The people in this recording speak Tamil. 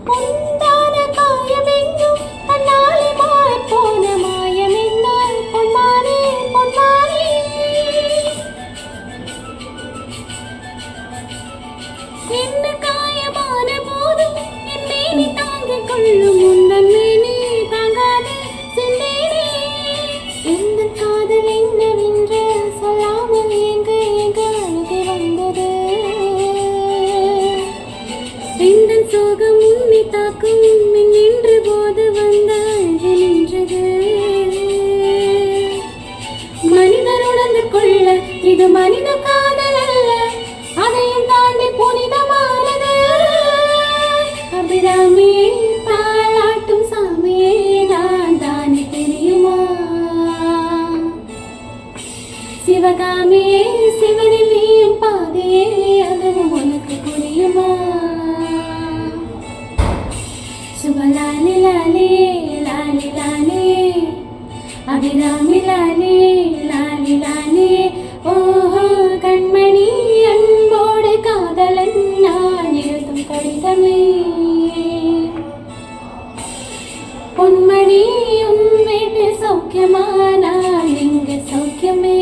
பொந்தான காயமெங்கும் தன்னாலே மாறப்போன மாயமென்ன பொன்மானே பொன்மானே. என்ன காயமான போதும் என் மேனி தாங்கிக் கொள்ளும் உந்தன் மேனி தாங்காது சிந்தேனே. எந்த காதல் என்னவென்று சொல்லாமல் எங்க எங்க அழுகை வந்தது. எந்தன் சோகம் உன்னை தாக்கும் நின்று போது வந்த அழகு நின்றது. மனிதர் உணர்ந்து கொள்ள இது மனித காதல் அல்ல, அதையும் தாண்டி புனிதமானது. அபிராமியே தாளாட்டும் சாமியே நான் தானே தெரியுமா. சிவகாமியே சிவனில் நீயும் பாதையே அதுவும் உனக்கு புரியுமா. சுபலாலி லாலே லாலி லாலே அபிராமி லாலே லாலி லாலே. ஓஹோ கண்மணி அன்போடு காதலன் நான் எழுதும் கடிதமே. பொன்மணி உன் வீட்டில் சௌக்கியமா நான் இங்கு சௌக்கியமே.